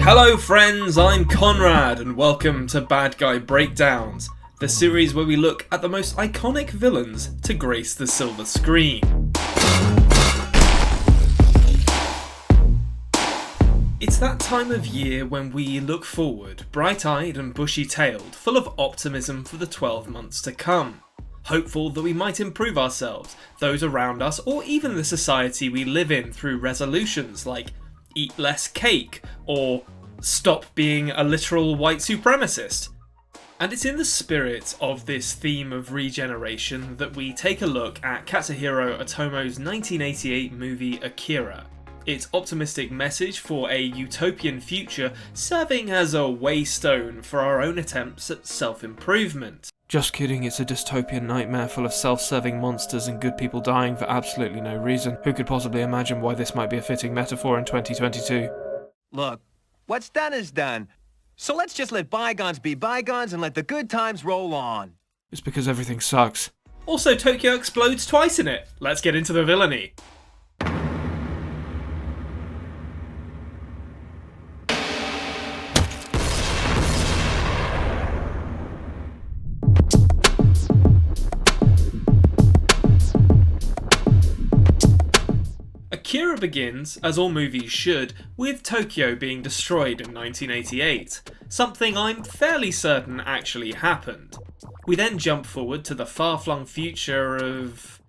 Hello friends, I'm Conrad and welcome to Bad Guy Breakdowns, the series where we look at the most iconic villains to grace the silver screen. It's that time of year when we look forward, bright-eyed and bushy-tailed, full of optimism for the 12 months to come. Hopeful that we might improve ourselves, those around us, or even the society we live in through resolutions like eat less cake, or stop being a literal white supremacist. And it's in the spirit of this theme of regeneration that we take a look at Katsuhiro Otomo's 1988 movie Akira. Its optimistic message for a utopian future serving as a waystone for our own attempts at self-improvement. Just kidding, it's a dystopian nightmare full of self-serving monsters and good people dying for absolutely no reason. Who could possibly imagine why this might be a fitting metaphor in 2022? Look, what's done is done. So let's just let bygones be bygones and let the good times roll on. It's because everything sucks. Also, Tokyo explodes twice in it. Let's get into the villainy. Akira begins, as all movies should, with Tokyo being destroyed in 1988, something I'm fairly certain actually happened. We then jump forward to the far-flung future of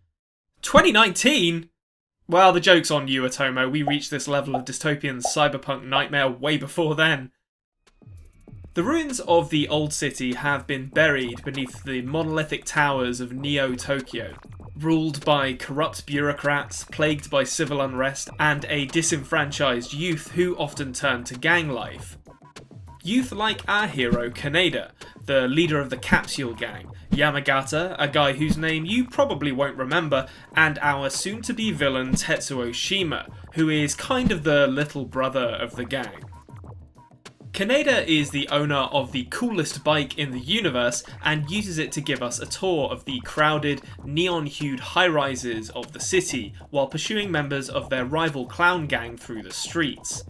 2019? Well, the joke's on you, Otomo. We reached this level of dystopian cyberpunk nightmare way before then. The ruins of the old city have been buried beneath the monolithic towers of Neo-Tokyo, ruled by corrupt bureaucrats, plagued by civil unrest, and a disenfranchised youth who often turn to gang life. Youth like our hero Kaneda, the leader of the Capsule Gang, Yamagata, a guy whose name you probably won't remember, and our soon-to-be villain Tetsuo Shima, who is kind of the little brother of the gang. Kaneda is the owner of the coolest bike in the universe and uses it to give us a tour of the crowded, neon-hued high-rises of the city while pursuing members of their rival clown gang through the streets.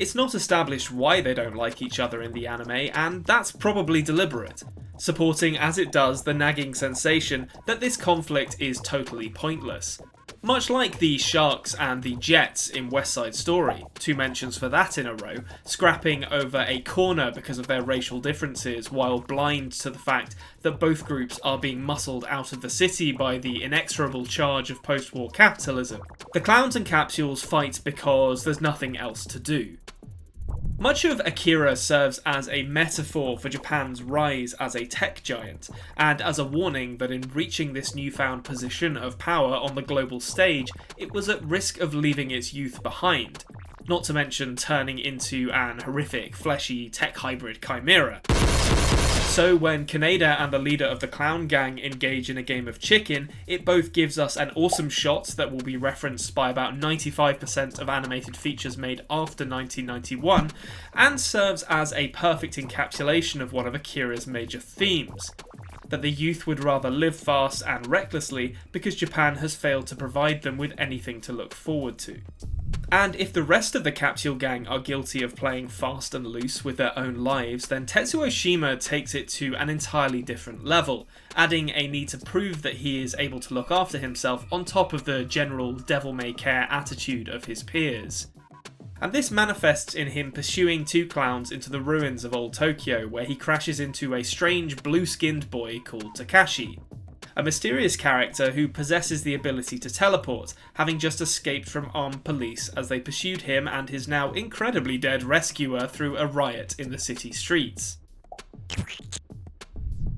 It's not established why they don't like each other in the anime, and that's probably deliberate, supporting as it does the nagging sensation that this conflict is totally pointless. Much like the Sharks and the Jets in West Side Story, two mentions for that in a row, scrapping over a corner because of their racial differences while blind to the fact that both groups are being muscled out of the city by the inexorable charge of post-war capitalism. The clowns and capsules fight because there's nothing else to do. Much of Akira serves as a metaphor for Japan's rise as a tech giant, and as a warning that in reaching this newfound position of power on the global stage, it was at risk of leaving its youth behind, not to mention turning into an horrific, fleshy tech hybrid chimera. So when Kaneda and the leader of the clown gang engage in a game of chicken, it both gives us an awesome shot that will be referenced by about 95% of animated features made after 1991, and serves as a perfect encapsulation of one of Akira's major themes: that the youth would rather live fast and recklessly because Japan has failed to provide them with anything to look forward to. And if the rest of the Capsule Gang are guilty of playing fast and loose with their own lives, then Tetsuo Shima takes it to an entirely different level, adding a need to prove that he is able to look after himself on top of the general devil-may-care attitude of his peers. And this manifests in him pursuing two clowns into the ruins of old Tokyo, where he crashes into a strange blue-skinned boy called Takashi, a mysterious character who possesses the ability to teleport, having just escaped from armed police as they pursued him and his now incredibly dead rescuer through a riot in the city streets.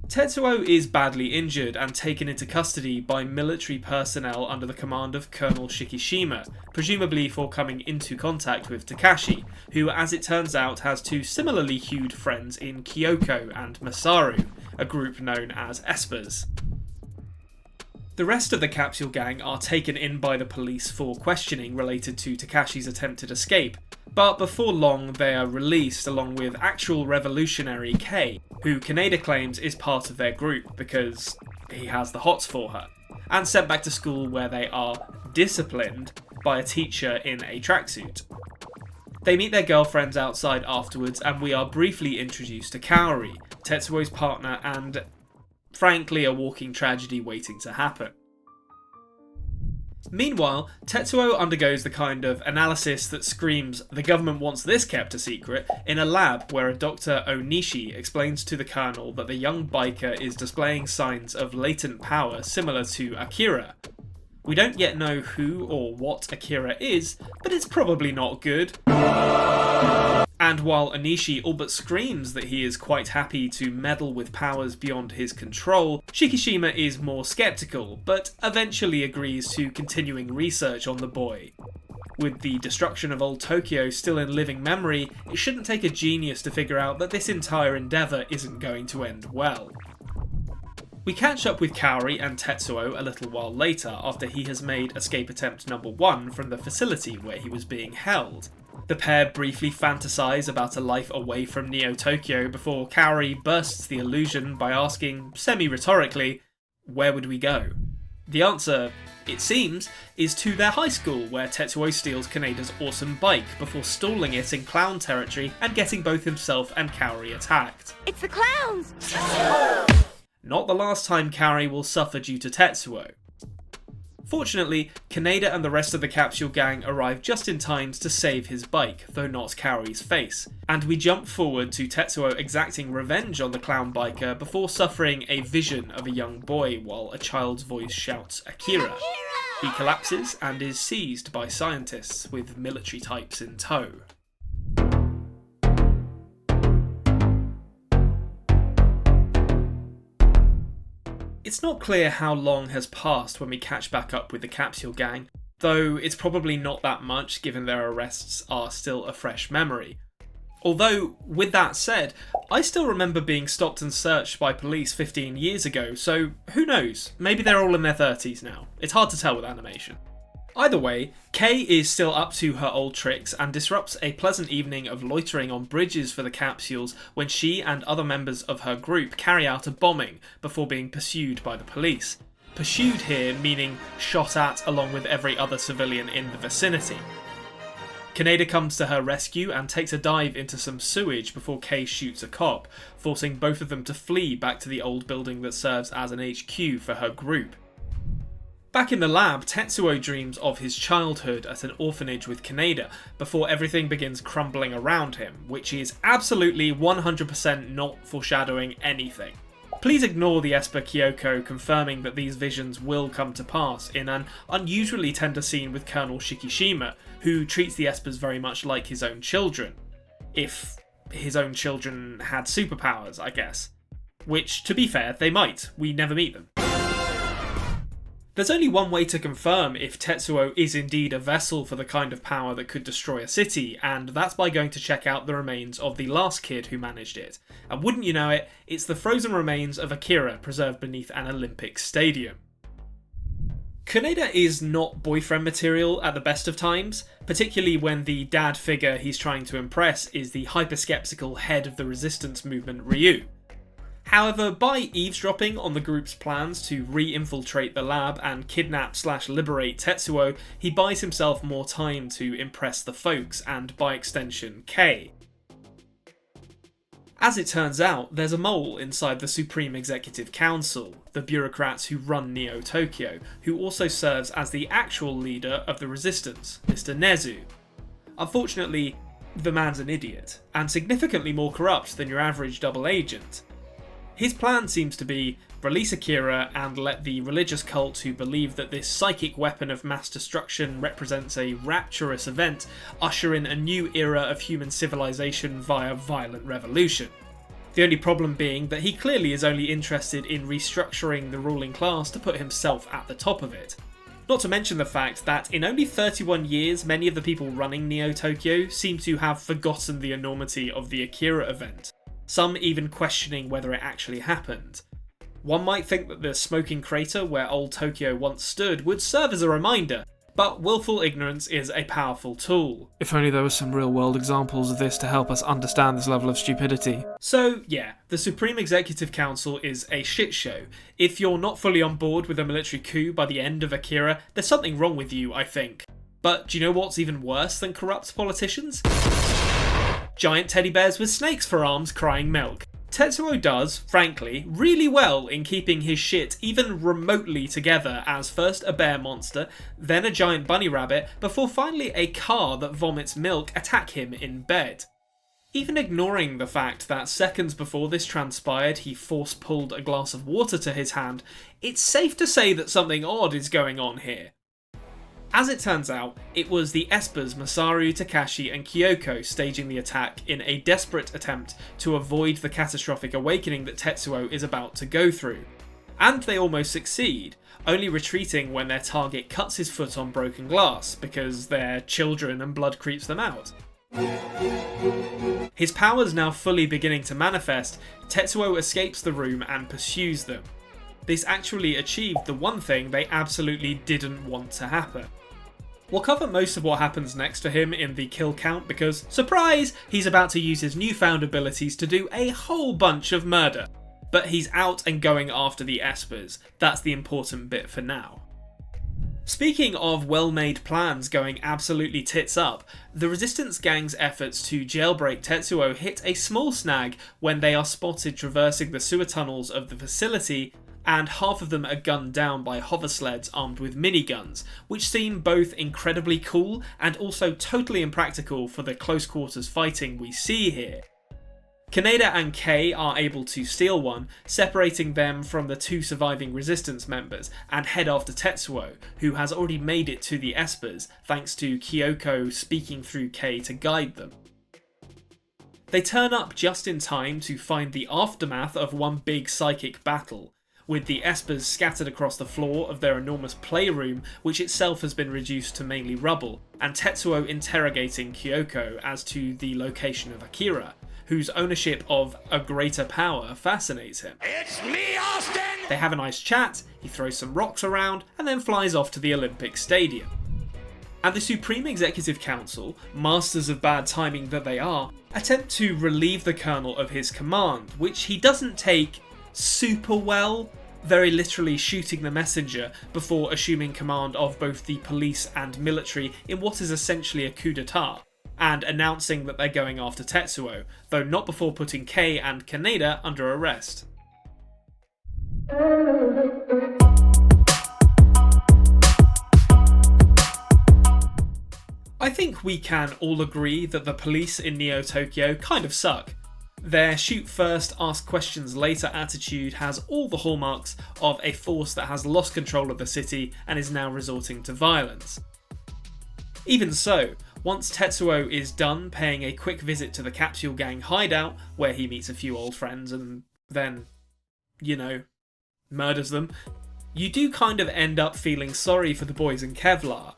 Tetsuo is badly injured and taken into custody by military personnel under the command of Colonel Shikishima, presumably for coming into contact with Takashi, who as it turns out has two similarly hued friends in Kyoko and Masaru, a group known as Espers. The rest of the Capsule Gang are taken in by the police for questioning related to Takashi's attempted escape, but before long they are released along with actual revolutionary Kei, who Kaneda claims is part of their group because he has the hots for her, and sent back to school where they are disciplined by a teacher in a tracksuit. They meet their girlfriends outside afterwards, and we are briefly introduced to Kaori, Tetsuo's partner and, frankly, a walking tragedy waiting to happen. Meanwhile, Tetsuo undergoes the kind of analysis that screams, "the government wants this kept a secret," in a lab where a Dr. Onishi explains to the colonel that the young biker is displaying signs of latent power similar to Akira. We don't yet know who or what Akira is, but it's probably not good. And while Onishi all but screams that he is quite happy to meddle with powers beyond his control, Shikishima is more skeptical, but eventually agrees to continuing research on the boy. With the destruction of old Tokyo still in living memory, it shouldn't take a genius to figure out that this entire endeavour isn't going to end well. We catch up with Kaori and Tetsuo a little while later after he has made escape attempt number 1 from the facility where he was being held. The pair briefly fantasize about a life away from Neo-Tokyo before Kaori bursts the illusion by asking, semi-rhetorically, where would we go? The answer, it seems, is to their high school, where Tetsuo steals Kaneda's awesome bike before stalling it in clown territory and getting both himself and Kaori attacked. It's the clowns! Not the last time Kaori will suffer due to Tetsuo. Fortunately, Kaneda and the rest of the capsule gang arrive just in time to save his bike, though not Kaori's face, and we jump forward to Tetsuo exacting revenge on the clown biker before suffering a vision of a young boy while a child's voice shouts Akira. He collapses and is seized by scientists with military types in tow. It's not clear how long has passed when we catch back up with the capsule gang, though it's probably not that much given their arrests are still a fresh memory. Although, with that said, I still remember being stopped and searched by police 15 years ago, so who knows, maybe they're all in their 30s now. It's hard to tell with animation. Either way, Kei is still up to her old tricks and disrupts a pleasant evening of loitering on bridges for the capsules when she and other members of her group carry out a bombing before being pursued by the police. Pursued here meaning shot at along with every other civilian in the vicinity. Kaneda comes to her rescue and takes a dive into some sewage before Kei shoots a cop, forcing both of them to flee back to the old building that serves as an HQ for her group. Back in the lab, Tetsuo dreams of his childhood at an orphanage with Kaneda before everything begins crumbling around him, which is absolutely 100% not foreshadowing anything. Please ignore the Esper Kyoko confirming that these visions will come to pass in an unusually tender scene with Colonel Shikishima, who treats the Espers very much like his own children. If his own children had superpowers, I guess. Which, to be fair, they might. We never meet them. There's only one way to confirm if Tetsuo is indeed a vessel for the kind of power that could destroy a city, and that's by going to check out the remains of the last kid who managed it. And wouldn't you know it, it's the frozen remains of Akira preserved beneath an Olympic stadium. Kaneda is not boyfriend material at the best of times, particularly when the dad figure he's trying to impress is the hyper-skeptical head of the resistance movement, Ryu. However, by eavesdropping on the group's plans to re-infiltrate the lab and kidnap/liberate Tetsuo, he buys himself more time to impress the folks and, by extension, Kei. As it turns out, there's a mole inside the Supreme Executive Council, the bureaucrats who run Neo-Tokyo, who also serves as the actual leader of the resistance, Mr. Nezu. Unfortunately, the man's an idiot, and significantly more corrupt than your average double agent. His plan seems to be release Akira and let the religious cult who believe that this psychic weapon of mass destruction represents a rapturous event usher in a new era of human civilization via violent revolution. The only problem being that he clearly is only interested in restructuring the ruling class to put himself at the top of it. Not to mention the fact that in only 31 years, many of the people running Neo-Tokyo seem to have forgotten the enormity of the Akira event. Some even questioning whether it actually happened. One might think that the smoking crater where old Tokyo once stood would serve as a reminder, but willful ignorance is a powerful tool. If only there were some real-world examples of this to help us understand this level of stupidity. So, yeah, the Supreme Executive Council is a shit show. If you're not fully on board with a military coup by the end of Akira, there's something wrong with you, I think. But do you know what's even worse than corrupt politicians? Giant teddy bears with snakes for arms crying milk. Tetsuo does, frankly, really well in keeping his shit even remotely together as first a bear monster, then a giant bunny rabbit, before finally a car that vomits milk attack him in bed. Even ignoring the fact that seconds before this transpired he force-pulled a glass of water to his hand, it's safe to say that something odd is going on here. As it turns out, it was the Espers Masaru, Takashi and Kyoko staging the attack in a desperate attempt to avoid the catastrophic awakening that Tetsuo is about to go through. And they almost succeed, only retreating when their target cuts his foot on broken glass because they're children and blood creeps them out. His powers now fully beginning to manifest, Tetsuo escapes the room and pursues them. This actually achieved the one thing they absolutely didn't want to happen. We'll cover most of what happens next for him in the kill count because, surprise, he's about to use his newfound abilities to do a whole bunch of murder. But he's out and going after the Espers. That's the important bit for now. Speaking of well-made plans going absolutely tits up, the Resistance gang's efforts to jailbreak Tetsuo hit a small snag when they are spotted traversing the sewer tunnels of the facility, and half of them are gunned down by hover sleds armed with miniguns, which seem both incredibly cool and also totally impractical for the close quarters fighting we see here. Kaneda and Kei are able to steal one, separating them from the two surviving Resistance members, and head after Tetsuo, who has already made it to the Espers thanks to Kyoko speaking through Kei to guide them. They turn up just in time to find the aftermath of one big psychic battle, with the Espers scattered across the floor of their enormous playroom, which itself has been reduced to mainly rubble, and Tetsuo interrogating Kyoko as to the location of Akira, whose ownership of a greater power fascinates him. It's me, Austin! They have a nice chat, he throws some rocks around, and then flies off to the Olympic Stadium. And the Supreme Executive Council, masters of bad timing that they are, attempt to relieve the Colonel of his command, which he doesn't take super well, very literally shooting the messenger before assuming command of both the police and military in what is essentially a coup d'etat, and announcing that they're going after Tetsuo, though not before putting Kei and Kaneda under arrest. I think we can all agree that the police in Neo Tokyo kind of suck. Their shoot first, ask questions later attitude has all the hallmarks of a force that has lost control of the city and is now resorting to violence. Even so, once Tetsuo is done paying a quick visit to the Capsule Gang hideout, where he meets a few old friends and then, murders them, you do kind of end up feeling sorry for the boys in Kevlar.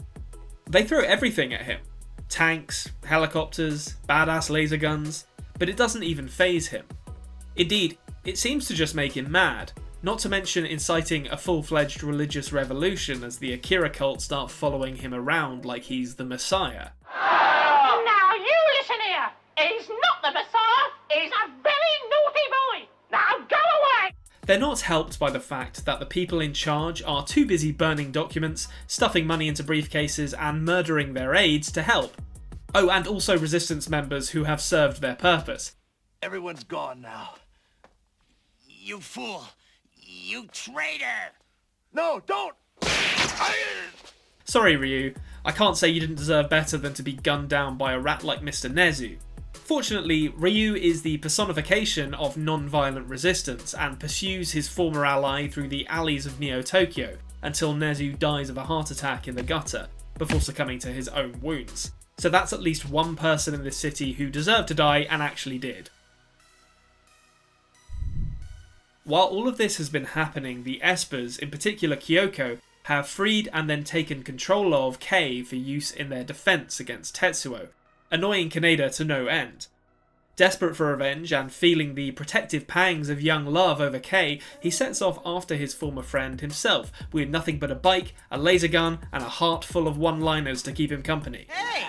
They throw everything at him. Tanks, helicopters, badass laser guns, but it doesn't even faze him. Indeed, it seems to just make him mad, not to mention inciting a full-fledged religious revolution as the Akira cult start following him around like he's the Messiah. Now you listen here! He's not the Messiah! He's a very naughty boy! Now go away! They're not helped by the fact that the people in charge are too busy burning documents, stuffing money into briefcases, and murdering their aides to help. Oh, and also Resistance members who have served their purpose. Everyone's gone now. You fool! You traitor! No, don't! Sorry, Ryu. I can't say you didn't deserve better than to be gunned down by a rat like Mr. Nezu. Fortunately, Ryu is the personification of non-violent resistance and pursues his former ally through the alleys of Neo Tokyo until Nezu dies of a heart attack in the gutter, before succumbing to his own wounds. So that's at least one person in this city who deserved to die and actually did. While all of this has been happening, the Espers, in particular Kyoko, have freed and then taken control of Kei for use in their defense against Tetsuo, annoying Kaneda to no end. Desperate for revenge and feeling the protective pangs of young love over Kei, he sets off after his former friend himself, with nothing but a bike, a laser gun, and a heart full of one-liners to keep him company. Hey!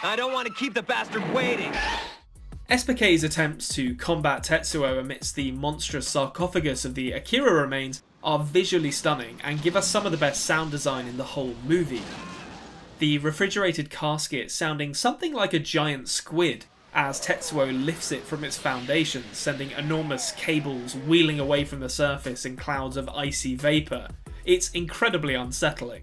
I don't want to keep the bastard waiting. SPK's attempts to combat Tetsuo amidst the monstrous sarcophagus of the Akira remains are visually stunning and give us some of the best sound design in the whole movie. The refrigerated casket sounding something like a giant squid as Tetsuo lifts it from its foundations, sending enormous cables wheeling away from the surface in clouds of icy vapour. It's incredibly unsettling.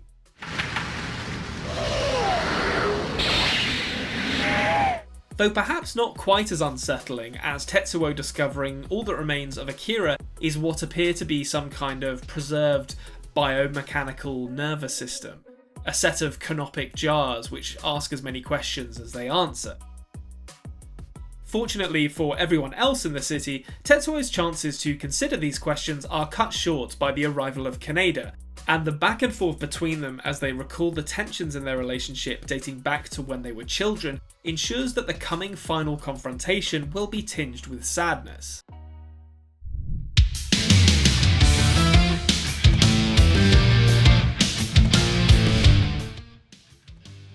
Though perhaps not quite as unsettling as Tetsuo discovering all that remains of Akira is what appear to be some kind of preserved biomechanical nervous system, a set of canopic jars which ask as many questions as they answer. Fortunately for everyone else in the city, Tetsuo's chances to consider these questions are cut short by the arrival of Kaneda, and the back and forth between them as they recall the tensions in their relationship dating back to when they were children ensures that the coming final confrontation will be tinged with sadness.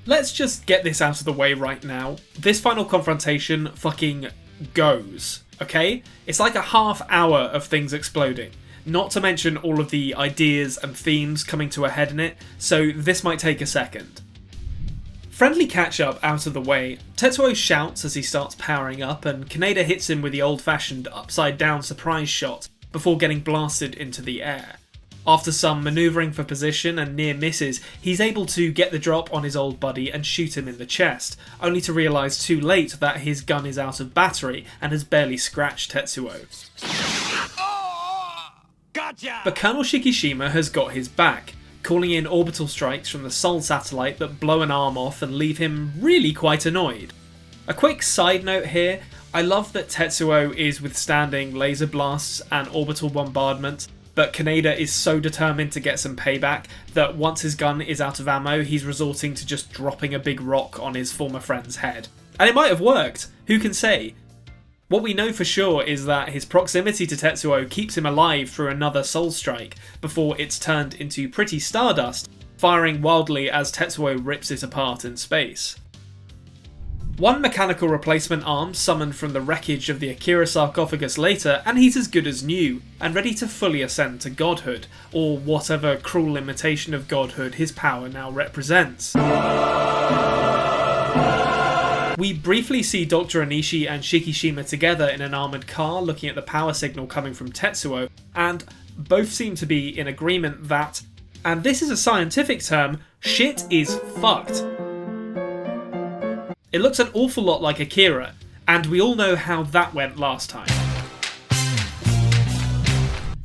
Let's just get this out of the way right now. This final confrontation fucking goes, okay? It's like a half hour of things exploding. Not to mention all of the ideas and themes coming to a head in it, so this might take a second. Friendly catch-up out of the way, Tetsuo shouts as he starts powering up and Kaneda hits him with the old-fashioned upside-down surprise shot before getting blasted into the air. After some manoeuvring for position and near misses, he's able to get the drop on his old buddy and shoot him in the chest, only to realise too late that his gun is out of battery and has barely scratched Tetsuo. Gotcha! But Colonel Shikishima has got his back, calling in orbital strikes from the Sol satellite that blow an arm off and leave him really quite annoyed. A quick side note here, I love that Tetsuo is withstanding laser blasts and orbital bombardment, but Kaneda is so determined to get some payback that once his gun is out of ammo, he's resorting to just dropping a big rock on his former friend's head. And it might have worked, who can say? What we know for sure is that his proximity to Tetsuo keeps him alive through another Soul Strike, before it's turned into pretty stardust, firing wildly as Tetsuo rips it apart in space. One mechanical replacement arm summoned from the wreckage of the Akira sarcophagus later, and he's as good as new, and ready to fully ascend to godhood, or whatever cruel imitation of godhood his power now represents. We briefly see Dr. Onishi and Shikishima together in an armoured car looking at the power signal coming from Tetsuo, and both seem to be in agreement that, and this is a scientific term, shit is fucked. It looks an awful lot like Akira, and we all know how that went last time.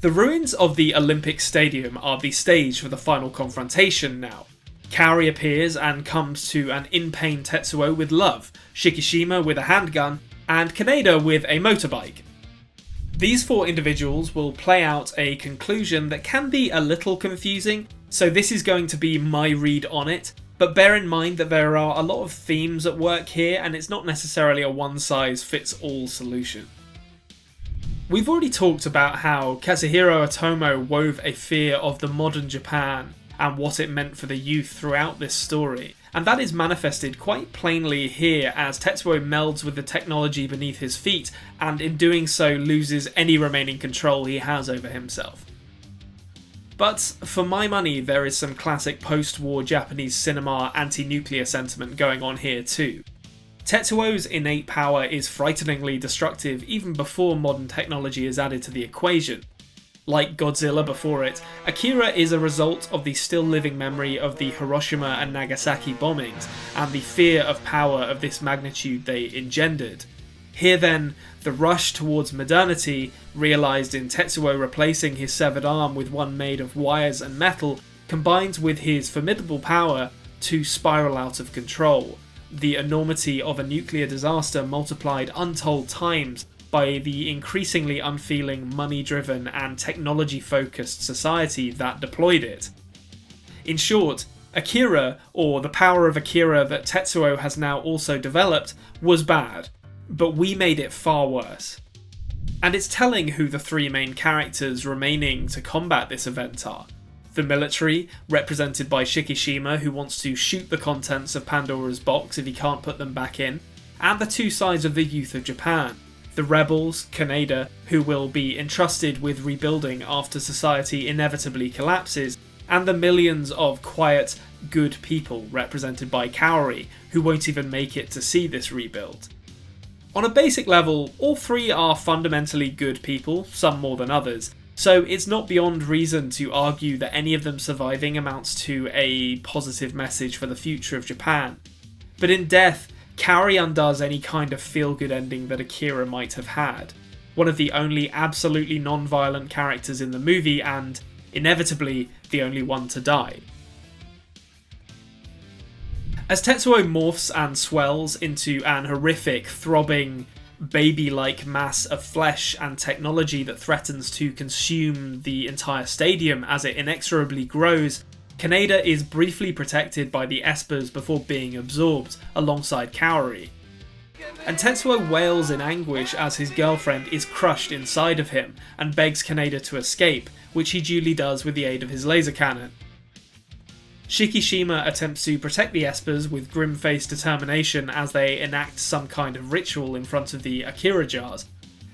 The ruins of the Olympic Stadium are the stage for the final confrontation now. Kaori appears and comes to an in-pain Tetsuo with love, Shikishima with a handgun, and Kaneda with a motorbike. These four individuals will play out a conclusion that can be a little confusing, so this is going to be my read on it, but bear in mind that there are a lot of themes at work here and it's not necessarily a one-size-fits-all solution. We've already talked about how Kazuhiro Otomo wove a fear of the modern Japan and what it meant for the youth throughout this story, and that is manifested quite plainly here as Tetsuo melds with the technology beneath his feet and in doing so loses any remaining control he has over himself. But for my money, there is some classic post-war Japanese cinema anti-nuclear sentiment going on here too. Tetsuo's innate power is frighteningly destructive even before modern technology is added to the equation. Like Godzilla before it, Akira is a result of the still living memory of the Hiroshima and Nagasaki bombings and the fear of power of this magnitude they engendered. Here then, the rush towards modernity, realised in Tetsuo replacing his severed arm with one made of wires and metal, combines with his formidable power to spiral out of control. The enormity of a nuclear disaster multiplied untold times by the increasingly unfeeling, money-driven and technology-focused society that deployed it. In short, Akira, or the power of Akira that Tetsuo has now also developed, was bad, but we made it far worse. And it's telling who the three main characters remaining to combat this event are. The military, represented by Shikishima, who wants to shoot the contents of Pandora's box if he can't put them back in, and the two sides of the youth of Japan. the rebels, Kaneda, who will be entrusted with rebuilding after society inevitably collapses, and the millions of quiet, good people represented by Kaori, who won't even make it to see this rebuild. On a basic level, all three are fundamentally good people, some more than others, so it's not beyond reason to argue that any of them surviving amounts to a positive message for the future of Japan. But in death, Kaori undoes any kind of feel-good ending that Akira might have had. One of the only absolutely non-violent characters in the movie and, inevitably, the only one to die. As Tetsuo morphs and swells into an horrific, throbbing, baby-like mass of flesh and technology that threatens to consume the entire stadium as it inexorably grows, Kaneda is briefly protected by the Espers before being absorbed, alongside Kaori. And Tetsuo wails in anguish as his girlfriend is crushed inside of him and begs Kaneda to escape, which he duly does with the aid of his laser cannon. Shikishima attempts to protect the Espers with grim-faced determination as they enact some kind of ritual in front of the Akira jars.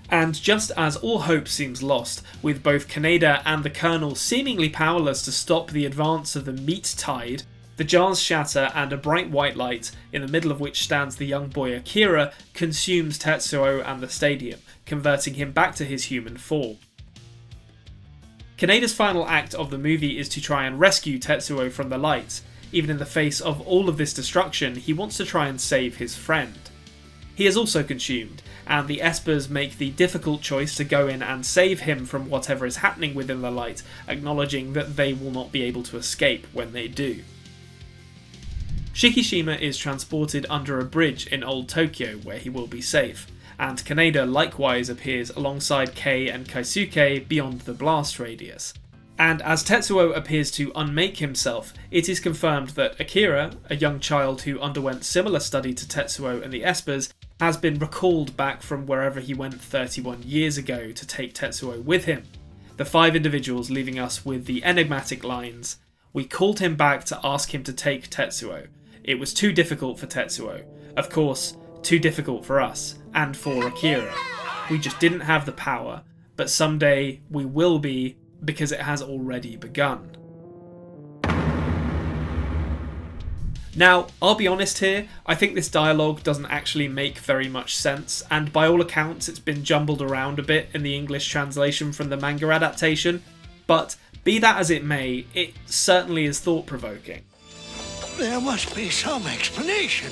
And just as all hope seems lost, with both Kaneda and the Colonel seemingly powerless to stop the advance of the meat tide, the jars shatter and a bright white light, in the middle of which stands the young boy Akira, consumes Tetsuo and the stadium, converting him back to his human form. Kaneda's final act of the movie is to try and rescue Tetsuo from the lights. Even in the face of all of this destruction, he wants to try and save his friend. He is also consumed, and the Espers make the difficult choice to go in and save him from whatever is happening within the light, acknowledging that they will not be able to escape when they do. Shikishima is transported under a bridge in Old Tokyo where he will be safe, and Kaneda likewise appears alongside Kei and Kaisuke beyond the blast radius. And as Tetsuo appears to unmake himself, it is confirmed that Akira, a young child who underwent similar study to Tetsuo and the Espers, has been recalled back from wherever he went 31 years ago to take Tetsuo with him. The 5 individuals leaving us with the enigmatic lines, "We called him back to ask him to take Tetsuo. It was too difficult for Tetsuo. Of course, too difficult for us, and for Akira. We just didn't have the power, but someday we will be, because it has already begun." Now, I'll be honest here, I think this dialogue doesn't actually make very much sense, and by all accounts it's been jumbled around a bit in the English translation from the manga adaptation, but be that as it may, it certainly is thought-provoking. There must be some explanation.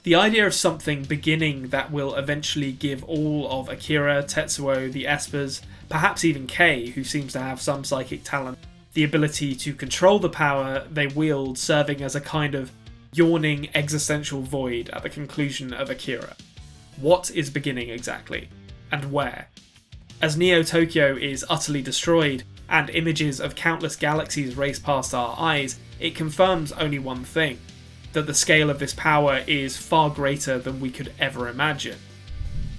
The idea of something beginning that will eventually give all of Akira, Tetsuo, the Espers, perhaps even Kei, who seems to have some psychic talent, the ability to control the power they wield, serving as a kind of yawning existential void at the conclusion of Akira. What is beginning exactly? And where? As Neo Tokyo is utterly destroyed, and images of countless galaxies race past our eyes, it confirms only one thing: that the scale of this power is far greater than we could ever imagine.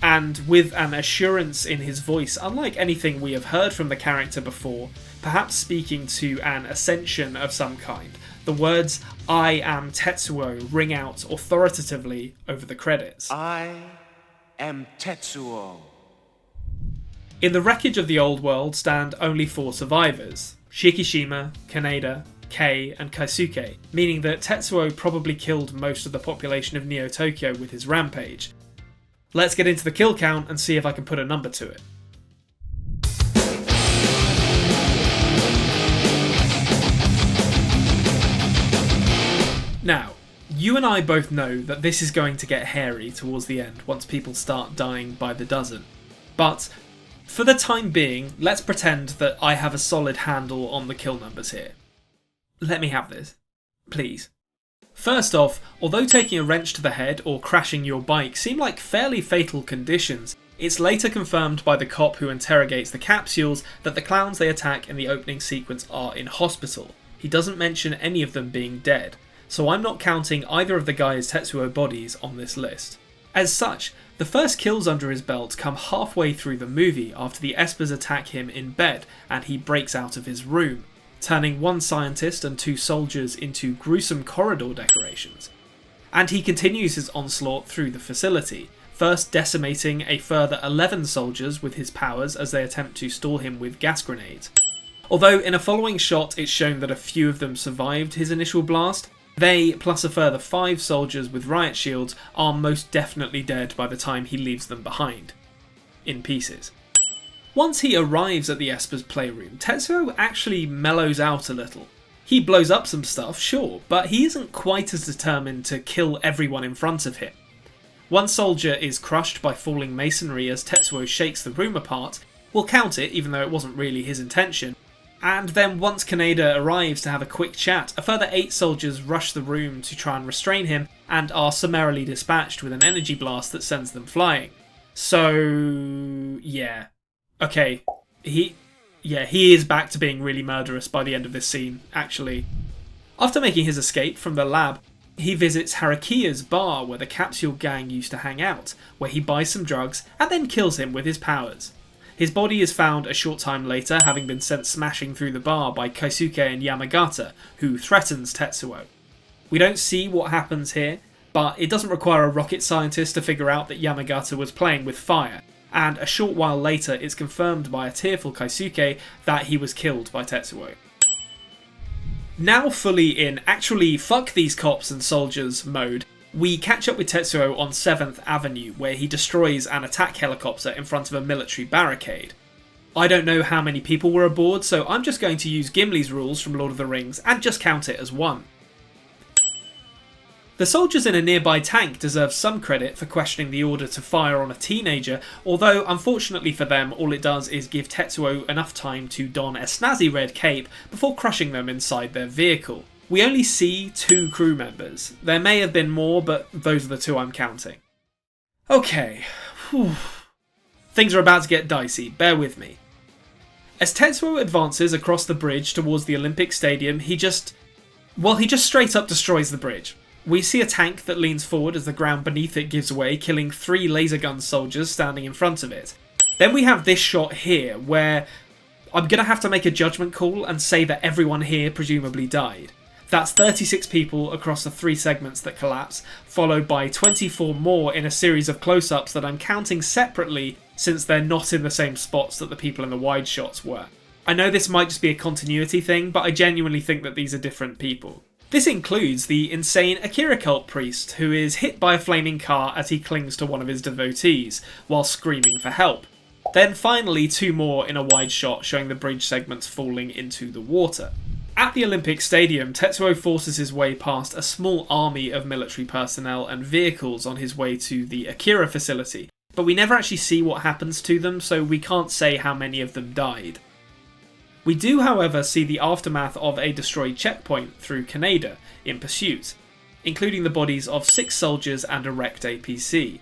And with an assurance in his voice unlike anything we have heard from the character before, perhaps speaking to an ascension of some kind, the words "I am Tetsuo" ring out authoritatively over the credits. I am Tetsuo. In the wreckage of the old world stand only 4 survivors: Shikishima, Kaneda, Kei, and Kaisuke, meaning that Tetsuo probably killed most of the population of Neo Tokyo with his rampage. Let's get into the kill count and see if I can put a number to it. Now, you and I both know that this is going to get hairy towards the end once people start dying by the dozen. But for the time being, let's pretend that I have a solid handle on the kill numbers here. Let me have this, please. First off, although taking a wrench to the head or crashing your bike seem like fairly fatal conditions, it's later confirmed by the cop who interrogates the capsules that the clowns they attack in the opening sequence are in hospital. He doesn't mention any of them being dead, so I'm not counting either of the guys' Tetsuo bodies on this list. As such, the first kills under his belt come halfway through the movie after the Espers attack him in bed and he breaks out of his room, turning 1 scientist and 2 soldiers into gruesome corridor decorations. And he continues his onslaught through the facility, first decimating a further 11 soldiers with his powers as they attempt to stall him with gas grenades. Although in a following shot it's shown that a few of them survived his initial blast, they, plus a further 5 soldiers with riot shields, are most definitely dead by the time he leaves them behind. In pieces. Once he arrives at the Esper's playroom, Tetsuo actually mellows out a little. He blows up some stuff, sure, but he isn't quite as determined to kill everyone in front of him. One soldier is crushed by falling masonry as Tetsuo shakes the room apart. We'll count it, even though it wasn't really his intention. And then once Kaneda arrives to have a quick chat, a further 8 soldiers rush the room to try and restrain him and are summarily dispatched with an energy blast that sends them flying. So, yeah. Okay, he is back to being really murderous by the end of this scene, actually. After making his escape from the lab, he visits Harakiya's bar where the Capsule Gang used to hang out, where he buys some drugs and then kills him with his powers. His body is found a short time later, having been sent smashing through the bar by Keisuke and Yamagata, who threatens Tetsuo. We don't see what happens here, but it doesn't require a rocket scientist to figure out that Yamagata was playing with fire, and a short while later it's confirmed by a tearful Keisuke that he was killed by Tetsuo. Now fully in actually fuck these cops and soldiers mode, we catch up with Tetsuo on 7th Avenue, where he destroys an attack helicopter in front of a military barricade. I don't know how many people were aboard, so I'm just going to use Gimli's rules from Lord of the Rings and just count it as 1. The soldiers in a nearby tank deserve some credit for questioning the order to fire on a teenager, although unfortunately for them all it does is give Tetsuo enough time to don a snazzy red cape before crushing them inside their vehicle. We only see 2 crew members. There may have been more, but those are the 2 I'm counting. Okay. Whew. Things are about to get dicey, bear with me. As Tetsuo advances across the bridge towards the Olympic Stadium, he just straight up destroys the bridge. We see a tank that leans forward as the ground beneath it gives way, killing 3 laser gun soldiers standing in front of it. Then we have this shot here, where I'm going to have to make a judgment call and say that everyone here presumably died. That's 36 people across the 3 segments that collapse, followed by 24 more in a series of close-ups that I'm counting separately since they're not in the same spots that the people in the wide shots were. I know this might just be a continuity thing, but I genuinely think that these are different people. This includes the insane Akira cult priest, who is hit by a flaming car as he clings to one of his devotees, while screaming for help. Then finally 2 more in a wide shot showing the bridge segments falling into the water. At the Olympic Stadium, Tetsuo forces his way past a small army of military personnel and vehicles on his way to the Akira facility, but we never actually see what happens to them, so we can't say how many of them died. We do, however, see the aftermath of a destroyed checkpoint through Kaneda in pursuit, including the bodies of 6 soldiers and a wrecked APC.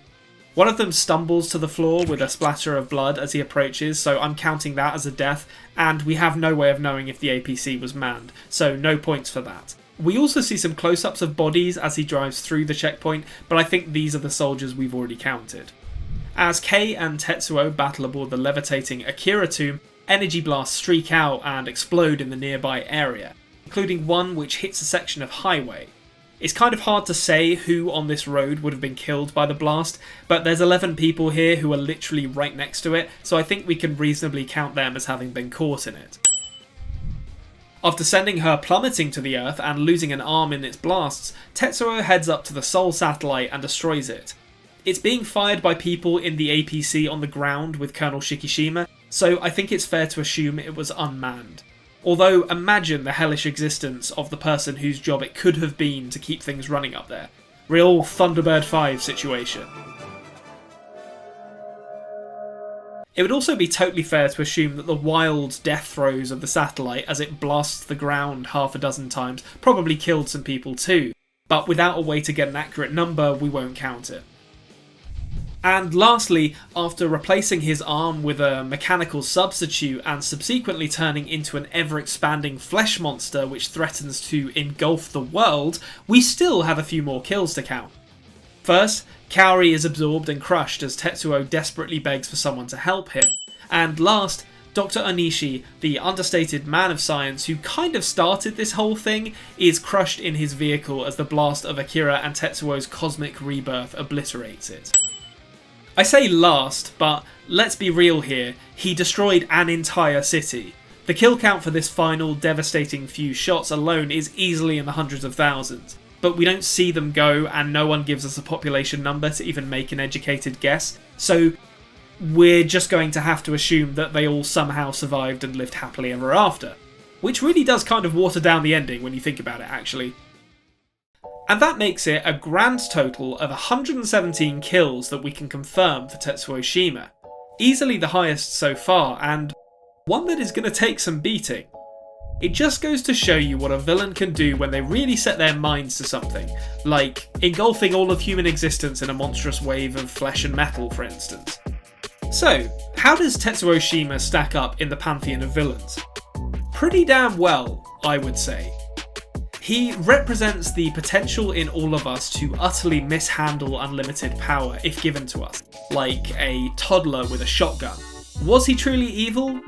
One of them stumbles to the floor with a splatter of blood as he approaches, so I'm counting that as a death, and we have no way of knowing if the APC was manned, so no points for that. We also see some close-ups of bodies as he drives through the checkpoint, but I think these are the soldiers we've already counted. As Kei and Tetsuo battle aboard the levitating Akira tomb, energy blasts streak out and explode in the nearby area, including one which hits a section of highway. It's kind of hard to say who on this road would have been killed by the blast, but there's 11 people here who are literally right next to it, so I think we can reasonably count them as having been caught in it. After sending her plummeting to the Earth and losing an arm in its blasts, Tetsuo heads up to the Sol satellite and destroys it. It's being fired by people in the APC on the ground with Colonel Shikishima, so I think it's fair to assume it was unmanned. Although, imagine the hellish existence of the person whose job it could have been to keep things running up there. Real Thunderbird 5 situation. It would also be totally fair to assume that the wild death throes of the satellite as it blasts the ground half a dozen times probably killed some people too, but without a way to get an accurate number, we won't count it. And lastly, after replacing his arm with a mechanical substitute and subsequently turning into an ever-expanding flesh monster which threatens to engulf the world, we still have a few more kills to count. First, Kaori is absorbed and crushed as Tetsuo desperately begs for someone to help him. And last, Dr. Onishi, the understated man of science who kind of started this whole thing, is crushed in his vehicle as the blast of Akira and Tetsuo's cosmic rebirth obliterates it. I say last, but let's be real here, he destroyed an entire city. The kill count for this final devastating few shots alone is easily in the hundreds of thousands, but we don't see them go and no one gives us a population number to even make an educated guess, so we're just going to have to assume that they all somehow survived and lived happily ever after. Which really does kind of water down the ending when you think about it, actually. And that makes it a grand total of 117 kills that we can confirm for Tetsuo Shima. Easily the highest so far, and one that is going to take some beating. It just goes to show you what a villain can do when they really set their minds to something, like engulfing all of human existence in a monstrous wave of flesh and metal, for instance. So, how does Tetsuo Shima stack up in the pantheon of villains? Pretty damn well, I would say. He represents the potential in all of us to utterly mishandle unlimited power if given to us, like a toddler with a shotgun. Was he truly evil?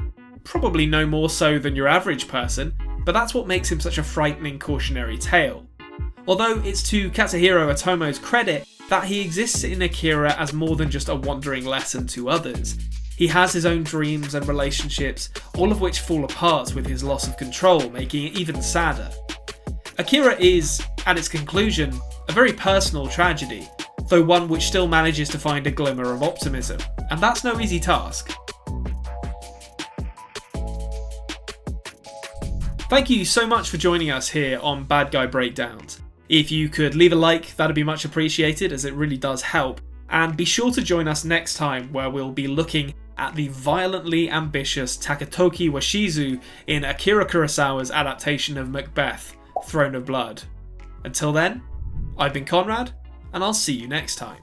Probably no more so than your average person, but that's what makes him such a frightening cautionary tale. Although it's to Katsuhiro Otomo's credit that he exists in Akira as more than just a wandering lesson to others. He has his own dreams and relationships, all of which fall apart with his loss of control, making it even sadder. Akira is, at its conclusion, a very personal tragedy, though one which still manages to find a glimmer of optimism, and that's no easy task. Thank you so much for joining us here on Bad Guy Breakdowns. If you could leave a like, that'd be much appreciated, as it really does help, and be sure to join us next time where we'll be looking at the violently ambitious Takatoki Washizu in Akira Kurosawa's adaptation of Macbeth, Throne of Blood. Until then, I've been Conrad, and I'll see you next time.